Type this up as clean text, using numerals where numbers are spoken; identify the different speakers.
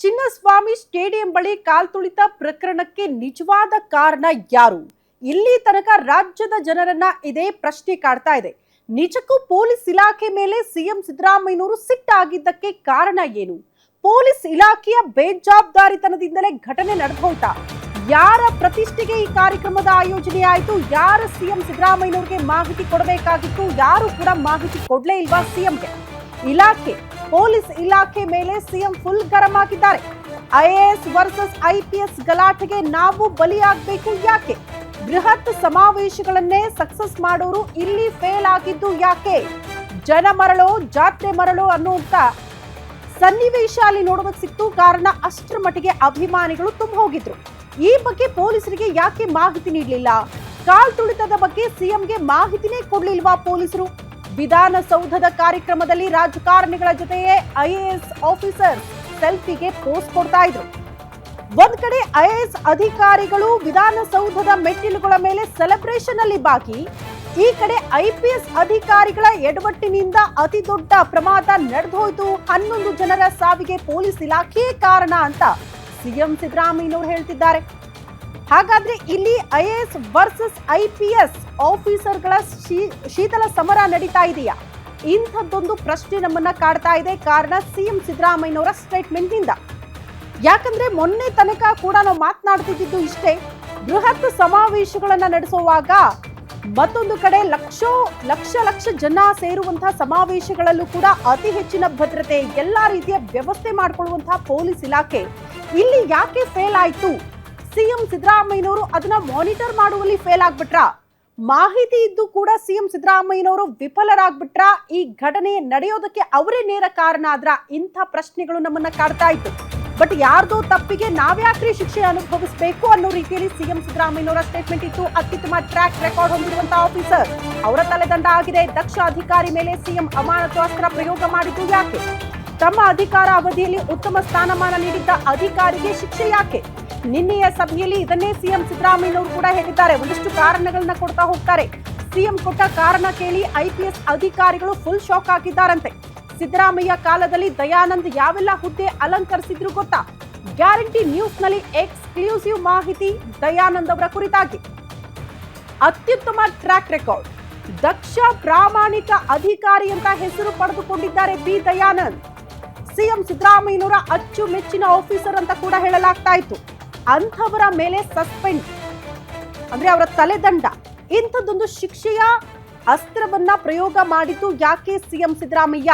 Speaker 1: Chinnaswamy stadium ಬಳಿ ಕಾಲ್ತುಳಿತ ಪ್ರಕರಣಕ್ಕೆ ನಿಜವಾದ ಕಾರಣ ಯಾರು? ಇಲ್ಲಿ ತನಕ ರಾಜ್ಯದ ಜನರನ್ನ ಇದೇ ಪ್ರಶ್ನೆ ಕಾಡ್ತಾ ಇದೆ. ನಿಜಕ್ಕೂ ಪೊಲೀಸ್ ಇಲಾಖೆ ಮೇಲೆ ಸಿಎಂ ಸಿದ್ದರಾಮಯ್ಯನವರು ಸಿಟ್ಟಾಗಿದ್ದಕ್ಕೆ ಕಾರಣ ಏನು? ಪೊಲೀಸ್ ಇಲಾಖೆಯ ಬೇಜವಾಬ್ದಾರಿತನದಿಂದಲೇ ಘಟನೆ ನಡೆದೋಯ್ತಾ? ಯಾರ ಪ್ರತಿಷ್ಠೆಗೆ ಈ ಕಾರ್ಯಕ್ರಮದ ಆಯೋಜನೆ ಆಯಿತು? ಯಾರು ಸಿಎಂ ಸಿದ್ದರಾಮಯ್ಯನವರಿಗೆ ಮಾಹಿತಿ ಕೊಡಬೇಕಾಗಿತ್ತು? ಯಾರು ಕೂಡ ಮಾಹಿತಿ ಕೊಡ್ಲೇ ಇಲ್ವಾ ಸಿಎಂಗೆ? ಇಲಾಖೆ ಪೊಲೀಸ್ ಇಲಾಖೆ ಮೇಲೆ ಸಿಎಂ ಫುಲ್ ಗರಂ ಆಗಿದ್ದಾರೆ. ಐಎಎಸ್ ವರ್ಸಸ್ ಐಪಿಎಸ್ ಗಲಾಟೆಗೆ ನಾವು ಬಲಿಯಾಗಬೇಕು ಯಾಕೆ? ಬೃಹತ್ ಸಮಾವೇಶಗಳನ್ನೇ ಸಕ್ಸಸ್ ಮಾಡೋರು ಇಲ್ಲಿ ಫೇಲ್ ಆಗಿದ್ದು ಯಾಕೆ? ಜನ ಮರಳೋ ಜಾತ್ರೆ ಮರಳೋ ಅನ್ನುವಂತ ಸನ್ನಿವೇಶ ಅಲ್ಲಿ ನೋಡೋದಕ್ಕೆ ಸಿಕ್ತು. ಕಾರಣ ಅಷ್ಟರ ಮಟ್ಟಿಗೆ ಅಭಿಮಾನಿಗಳು ತುಂಬ ಹೋಗಿದ್ರು. ಈ ಬಗ್ಗೆ ಪೊಲೀಸರಿಗೆ ಯಾಕೆ ಮಾಹಿತಿ ನೀಡಲಿಲ್ಲ? ಕಾಲ್ತುಳಿತದ ಬಗ್ಗೆ ಸಿಎಂಗೆ ಮಾಹಿತಿನೇ ಕೊಡ್ಲಿಲ್ವಾ ಪೊಲೀಸರು? ವಿಧಾನಸೌಧದ ಕಾರ್ಯಕ್ರಮದಲ್ಲಿ ರಾಜಕಾರಣಿಗಳ ಜೊತೆಯೇ ಐಎಎಸ್ ಆಫೀಸರ್ ಸೆಲ್ಫಿಗೆ ಪೋಸ್ಟ್ ಕೊಡ್ತಾ ಇದ್ರು. ಒಂದ್ ಕಡೆ ಐಎಎಸ್ ಅಧಿಕಾರಿಗಳು ವಿಧಾನಸೌಧದ ಮೆಟ್ಟಿಲುಗಳ ಮೇಲೆ ಸೆಲೆಬ್ರೇಷನ್ ಅಲ್ಲಿ ಭಾಗಿ, ಈ ಕಡೆ ಐಪಿಎಸ್ ಅಧಿಕಾರಿಗಳ ಎಡವಟ್ಟಿನಿಂದ ಅತಿ ದೊಡ್ಡ ಪ್ರಮಾದ ನಡೆದೋಯ್ತು. 11 ಜನರ ಸಾವಿಗೆ ಪೊಲೀಸ್ ಇಲಾಖೆಯೇ ಕಾರಣ ಅಂತ ಸಿಎಂ ಸಿದ್ದರಾಮಯ್ಯನವರು ಹೇಳ್ತಿದ್ದಾರೆ. ಹಾಗಾದ್ರೆ ಇಲ್ಲಿ ಐಎಎಸ್ ವರ್ಸಸ್ ಐಪಿಎಸ್ ಆಫೀಸರ್ಗಳ ಶೀತಲ ಸಮರ ನಡೀತಾ ಇದೆಯಾ? ಇಂಥದ್ದೊಂದು ಪ್ರಶ್ನೆ ನಮ್ಮನ್ನ ಕಾಡ್ತಾ ಇದೆ. ಕಾರಣ ಸಿಎಂ ಸಿದ್ದರಾಮಯ್ಯನವರ ಸ್ಟೇಟ್ಮೆಂಟ್ ನಿಂದ. ಯಾಕಂದ್ರೆ ಮೊನ್ನೆ ತನಕ ಕೂಡ ನಾವು ಮಾತನಾಡ್ತಿದ್ದು ಇಷ್ಟೇ, ಬೃಹತ್ ಸಮಾವೇಶಗಳನ್ನ ನಡೆಸುವಾಗ ಮತ್ತೊಂದು ಕಡೆ ಲಕ್ಷ ಜನ ಸೇರುವಂತಹ ಸಮಾವೇಶಗಳಲ್ಲೂ ಕೂಡ ಅತಿ ಹೆಚ್ಚಿನ ಭದ್ರತೆ, ಎಲ್ಲಾ ರೀತಿಯ ವ್ಯವಸ್ಥೆ ಮಾಡಿಕೊಳ್ಳುವಂತಹ ಪೊಲೀಸ್ ಇಲಾಖೆ ಇಲ್ಲಿ ಯಾಕೆ ಫೇಲ್ ಆಯ್ತು? ಸಿಎಂ ಸಿದ್ದರಾಮಯ್ಯನವರು ಅದನ್ನ ಮಾನಿಟರ್ ಮಾಡುವಲ್ಲಿ ಫೇಲ್ ಆಗ್ಬಿಟ್ರಾ? ಮಾಹಿತಿ ಇದ್ದು ಕೂಡ ಸಿಎಂ ಸಿದ್ದರಾಮಯ್ಯನವರು ವಿಫಲರಾಗ್ಬಿಟ್ರ? ಈ ಘಟನೆ ನಡೆಯೋದಕ್ಕೆ ಅವರೇ ನೇರ ಕಾರಣ ಆದ್ರ? ಇಂಥ ಪ್ರಶ್ನೆಗಳು ನಮ್ಮನ್ನ ಕಾಡ್ತಾ ಇತ್ತು. ಬಟ್ ಯಾರ್ದೋ ತಪ್ಪಿಗೆ ನಾವ್ಯಾಕ್ರಿ ಶಿಕ್ಷೆ ಅನುಭವಿಸಬೇಕು ಅನ್ನೋ ರೀತಿಯಲ್ಲಿ ಸಿಎಂ ಸಿದ್ದರಾಮಯ್ಯನವರ ಸ್ಟೇಟ್ಮೆಂಟ್ ಇತ್ತು. ಅತ್ಯುತ್ತಮ ಟ್ರ್ಯಾಕ್ ರೆಕಾರ್ಡ್ ಹೊಂದಿರುವಂತಹ ಆಫೀಸರ್ ಅವರ ತಲೆದಂಡ ಆಗಿದೆ. ದಕ್ಷ ಅಧಿಕಾರಿ ಮೇಲೆ ಸಿಎಂ ಅಮಾನತು ಅಸ್ತ್ರ ಪ್ರಯೋಗ ಮಾಡಿದ್ದು ಯಾಕೆ? ತಮ್ಮ ಅಧಿಕಾರ ಅವಧಿಯಲ್ಲಿ ಉತ್ತಮ ಸ್ಥಾನಮಾನ ನೀಡಿದ್ದ ಅಧಿಕಾರಿಗೆ ಶಿಕ್ಷೆ ಯಾಕೆ? ನಿನ್ನೆಯ ಸಭೆಯಲ್ಲಿ ಇದನ್ನೇ ಸಿಎಂ ಸಿದ್ದರಾಮಯ್ಯನವರು ಕೂಡ ಹೇಳಿದ್ದಾರೆ. ಒಂದಷ್ಟು ಕಾರಣಗಳನ್ನ ಕೊಡ್ತಾ ಹೋಗ್ತಾರೆ. ಸಿಎಂ ಕೊಟ್ಟ ಕಾರಣ ಕೇಳಿ ಐಪಿಎಸ್ ಅಧಿಕಾರಿಗಳು ಫುಲ್ ಶಾಕ್ ಆಗಿದ್ದಾರಂತೆ. ಸಿದ್ದರಾಮಯ್ಯ ಕಾಲದಲ್ಲಿ ದಯಾನಂದ್ ಯಾವೆಲ್ಲ ಹುದ್ದೆ ಅಲಂಕರಿಸಿದ್ರು ಗೊತ್ತಾ? ಗ್ಯಾರಂಟಿ ನ್ಯೂಸ್ ನಲ್ಲಿ ಎಕ್ಸ್ಕ್ಲೂಸಿವ್ ಮಾಹಿತಿ ದಯಾನಂದ್ ಅವರ ಕುರಿತಾಗಿ. ಅತ್ಯುತ್ತಮ ಟ್ರ್ಯಾಕ್ ರೆಕಾರ್ಡ್, ದಕ್ಷ ಪ್ರಾಮಾಣಿಕ ಅಧಿಕಾರಿ ಅಂತ ಹೆಸರು ಪಡೆದುಕೊಂಡಿದ್ದಾರೆ ಬಿ ದಯಾನಂದ್. ಸಿಎಂ ಸಿದ್ದರಾಮಯ್ಯನವರ ಅಚ್ಚುಮೆಚ್ಚಿನ ಆಫೀಸರ್ ಅಂತ ಕೂಡ ಹೇಳಲಾಗ್ತಾ ಇತ್ತು. ಅಂಥವರ ಮೇಲೆ ಸಸ್ಪೆಂಡ್ ಅಂದ್ರೆ ಅವರ ತಲೆದಂಡ, ಇಂಥದ್ದೊಂದು ಶಿಕ್ಷೆಯ ಅಸ್ತ್ರವನ್ನ ಪ್ರಯೋಗ ಮಾಡಿದ್ದು ಯಾಕೆ ಸಿಎಂ ಸಿದ್ದರಾಮಯ್ಯ?